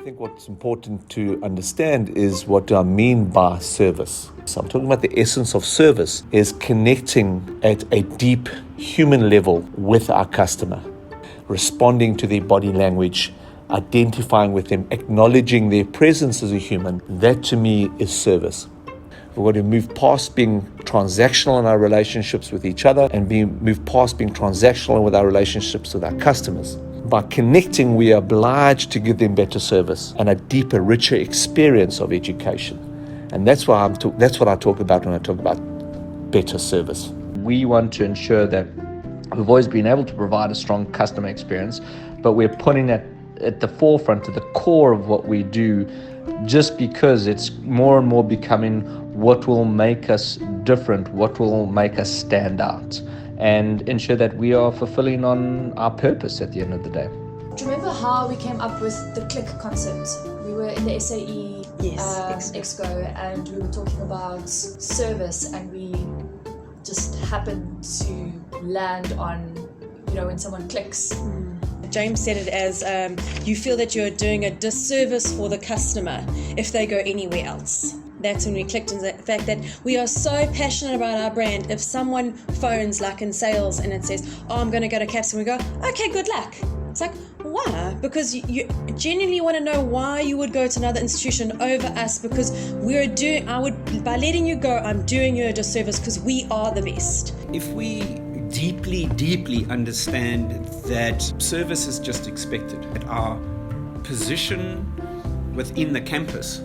think what's important to understand is what do I mean by service. So I'm talking about the essence of service is connecting at a deep human level with our customer, responding to their body language, identifying with them, acknowledging their presence as a human. That to me is service. We've got to move past being transactional in our relationships with each other and move past being transactional with our relationships with our customers. By connecting, we are obliged to give them better service and a deeper, richer experience of education. And that's what I talk about when I talk about better service. We want to ensure that we've always been able to provide a strong customer experience, but we're putting that at the forefront, to the core of what we do, just because it's more and more becoming what will make us different, what will make us stand out, and ensure that we are fulfilling on our purpose at the end of the day. Do you remember how we came up with the Click concept? We were in the SAE Exco and we were talking about service, and we just happened to land on, when someone clicks. James said it as you feel that you're doing a disservice for the customer if they go anywhere else. That's when we clicked on the fact that we are so passionate about our brand. If someone phones, like in sales, and it says, I'm going to go to CAPS, and we go, okay, good luck. It's like, why? Because you genuinely want to know why you would go to another institution over us, because by letting you go, I'm doing you a disservice because we are the best. If we deeply understand that service is just expected, that our position within the campus,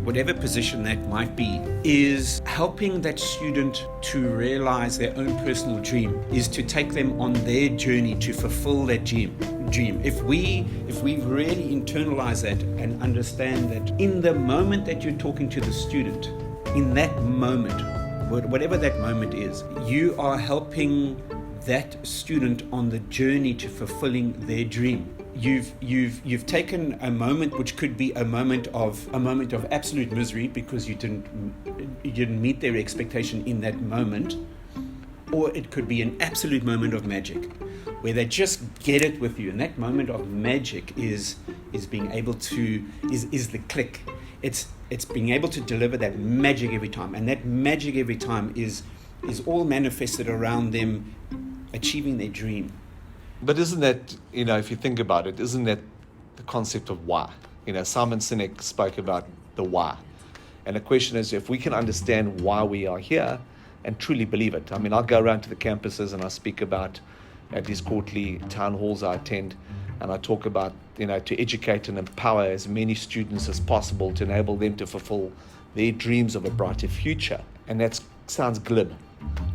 whatever position that might be, is helping that student to realize their own personal dream, is to take them on their journey to fulfill that dream. If we really internalize that and understand that in the moment that you're talking to the student, in that moment, whatever that moment is, you are helping that student on the journey to fulfilling their dream. You've taken a moment which could be a moment of absolute misery because you didn't meet their expectation in that moment, or it could be an absolute moment of magic where they just get it with you. And that moment of magic is being able to is the click. It's being able to deliver that magic every time, and that magic every time is all manifested around them achieving their dream. But isn't that, if you think about it, isn't that the concept of why? Simon Sinek spoke about the why. And the question is, if we can understand why we are here and truly believe it. I'll go around to the campuses and I speak about at these quarterly town halls I attend, and I talk about, to educate and empower as many students as possible to enable them to fulfill their dreams of a brighter future. And that sounds glib,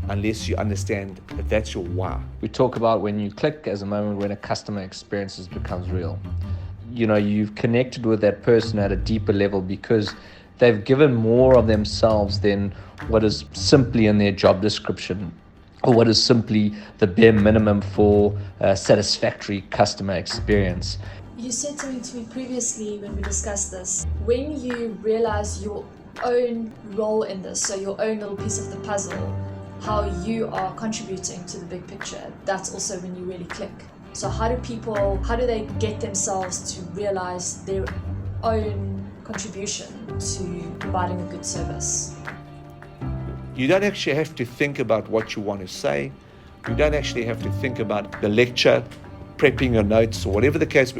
unless you understand that that's your why. We talk about when you click as a moment when a customer experience becomes real. You've connected with that person at a deeper level because they've given more of themselves than what is simply in their job description, or what is simply the bare minimum for a satisfactory customer experience. You said something to me previously when we discussed this. When you realize your own role in this, so your own little piece of the puzzle, how you are contributing to the big picture, that's also when you really click. So how do they get themselves to realize their own contribution to providing a good service? You don't actually have to think about what you want to say. You don't actually have to think about the lecture, prepping your notes, or whatever the case,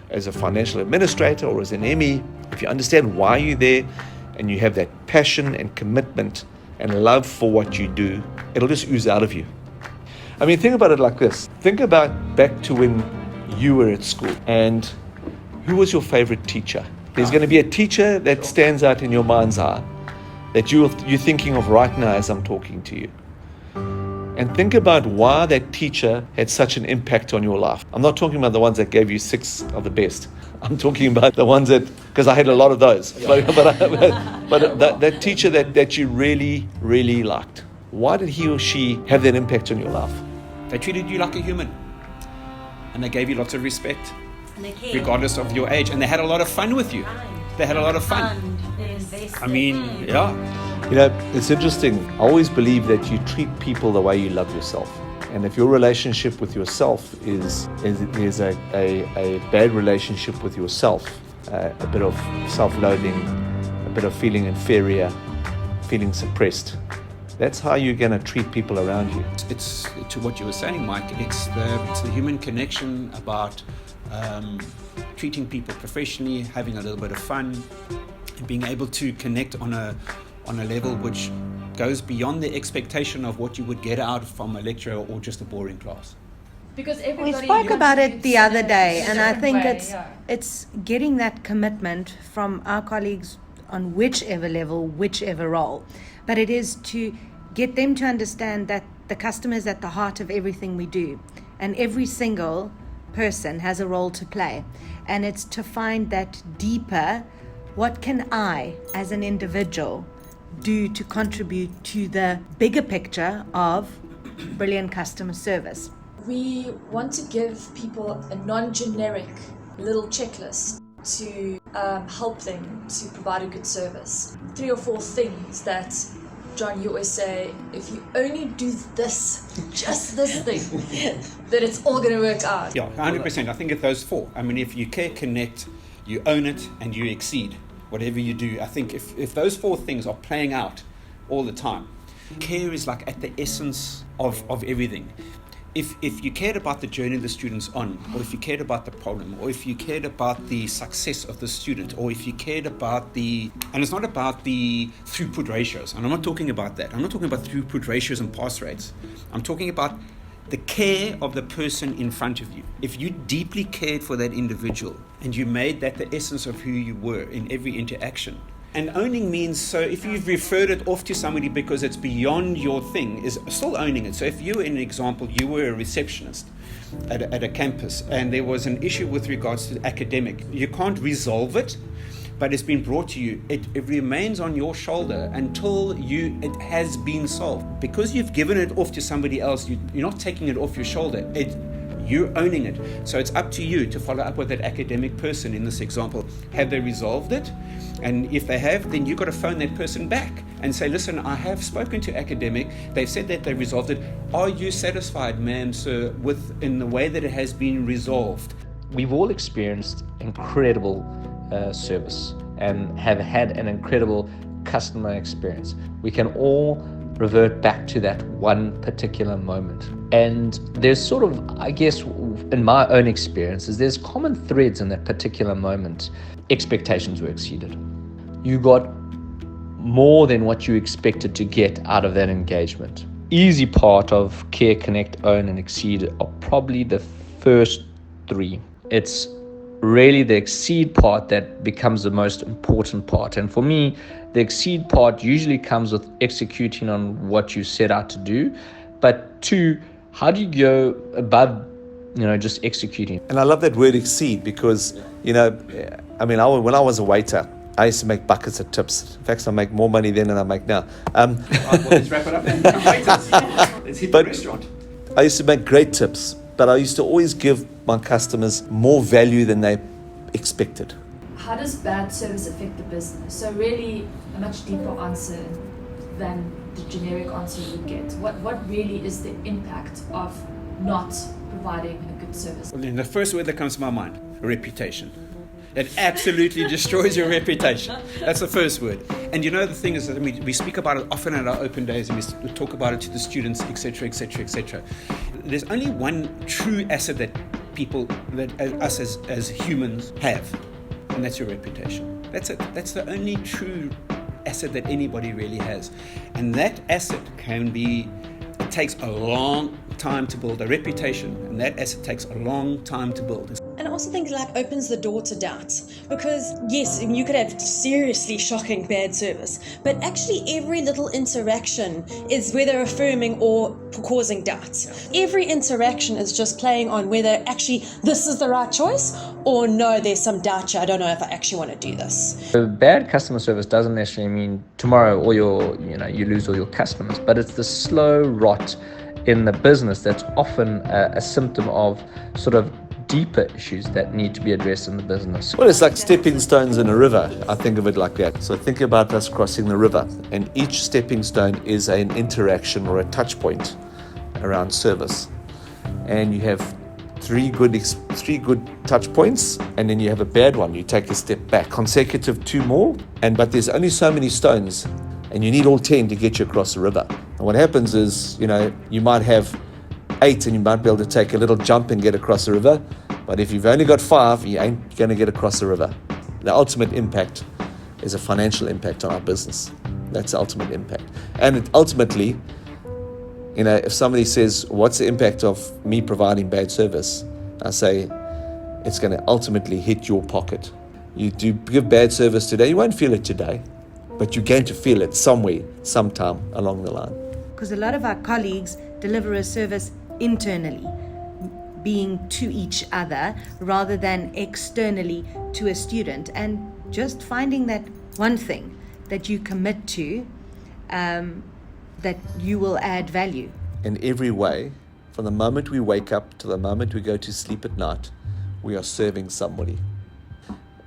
as a financial administrator or as an ME. If you understand why you're there and you have that passion and commitment and love for what you do, it'll just ooze out of you. Think about it like this. Think about back to when you were at school, and who was your favorite teacher? There's going to be a teacher that stands out in your mind's eye that you're thinking of right now as I'm talking to you. And think about why that teacher had such an impact on your life. I'm not talking about the ones that gave you 6 of the best. I'm talking about the ones because I had a lot of those. But that teacher that you really, really liked, why did he or she have that impact on your life? They treated you like a human, and they gave you lots of respect, regardless of your age, and they had a lot of fun with you. They had a lot of fun. It's interesting. I always believe that you treat people the way you love yourself. And if your relationship with yourself is a bad relationship with yourself, a bit of self-loathing, a bit of feeling inferior, feeling suppressed. That's how you're going to treat people around you. It's to what you were saying, Mike. It's the human connection about treating people professionally, having a little bit of fun, and being able to connect on a level which goes beyond the expectation of what you would get out from a lecture or just a boring class. Because We everybody spoke about it the contributes other in a day, and I different think way, it's getting that commitment from our colleagues on whichever level, whichever role. But it is to get them to understand that the customer is at the heart of everything we do, and every single person has a role to play. And it's to find that deeper, what can I, as an individual, do to contribute to the bigger picture of brilliant customer service. We want to give people a non-generic little checklist to help them to provide a good service. 3 or 4 things that, John, you always say, if you only do this, just this thing, then it's all going to work out. Yeah, 100%. I think it's those 4. I mean, if you care, connect, you own it, and you exceed whatever you do. I think if those 4 things are playing out all the time, care is like at the essence of everything. If you cared about the journey the student's on, or if you cared about the problem, or if you cared about the success of the student, or if you cared about and it's not about the throughput ratios, and I'm not talking about that. I'm not talking about throughput ratios and pass rates. I'm talking about the care of the person in front of you. If you deeply cared for that individual and you made that the essence of who you were in every interaction. And owning means, so if you've referred it off to somebody because it's beyond your thing, is still owning it. So if you were, in an example, you were a receptionist at a campus and there was an issue with regards to academic, you can't resolve it, but it's been brought to you. It remains on your shoulder until it has been solved. Because you've given it off to somebody else, you're not taking it off your shoulder. You're owning it. So it's up to you to follow up with that academic person in this example. Have they resolved it? And if they have, then you've got to phone that person back and say, listen, I have spoken to academic. They've said that they resolved it. Are you satisfied, ma'am, sir, in the way that it has been resolved? We've all experienced incredible service and have had an incredible customer experience. We can all revert back to that one particular moment. And there's sort of, I guess, in my own experiences, there's common threads in that particular moment. Expectations were exceeded. You got more than what you expected to get out of that engagement. Easy part of care, connect, own, and exceed are probably the first 3. It's really the exceed part that becomes the most important part. And for me, the exceed part usually comes with executing on what you set out to do. But 2, how do you go above, just executing? And I love that word exceed because, when I was a waiter, I used to make buckets of tips. In fact, I make more money then than I make now. Well, let's wrap it up then. Let's hit the restaurant. I used to make great tips, but I used to always give my customers more value than they expected. How does bad service affect the business? So really a much deeper answer than the generic answer you would get. What really is the impact of not providing a good service? Well, then the first word that comes to my mind, reputation. It absolutely destroys your reputation. That's the first word. And the thing is that we speak about it often at our open days, and we talk about it to the students, etc., etc., etc. There's only one true asset that people, us as humans have, and that's your reputation. That's it. That's the only true asset that anybody really has. And that asset it takes a long time to build a reputation, and that asset takes a long time to build. And I also think it opens the door to doubt, because yes, you could have seriously shocking bad service, but actually every little interaction is whether affirming or causing doubt. Every interaction is just playing on whether actually this is the right choice or no, there's some doubt here, I don't know if I actually want to do this. So bad customer service doesn't necessarily mean tomorrow all you lose all your customers, but it's the slow rot in the business that's often a symptom of sort of deeper issues that need to be addressed in the business. Well, it's like stepping stones in a river. I think of it like that. So think about us crossing the river, and each stepping stone is an interaction or a touch point around service. And you have three good touch points, and then you have a bad one. You take a step back. Consecutive 2 more, but there's only so many stones, and you need all 10 to get you across the river. And what happens is, you might have 8 and you might be able to take a little jump and get across the river, but if you've only got 5, you ain't going to get across the river. The ultimate impact is a financial impact on our business. That's the ultimate impact. And it ultimately, if somebody says, what's the impact of me providing bad service? I say, it's going to ultimately hit your pocket. You do give bad service today, you won't feel it today, but you're going to feel it somewhere, sometime along the line. Because a lot of our colleagues deliver a service internally, being to each other rather than externally to a student, and just finding that one thing that you commit to, that you will add value. In every way, from the moment we wake up to the moment we go to sleep at night, we are serving somebody.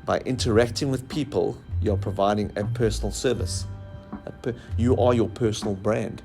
By interacting with people, you're providing a personal service. You are your personal brand.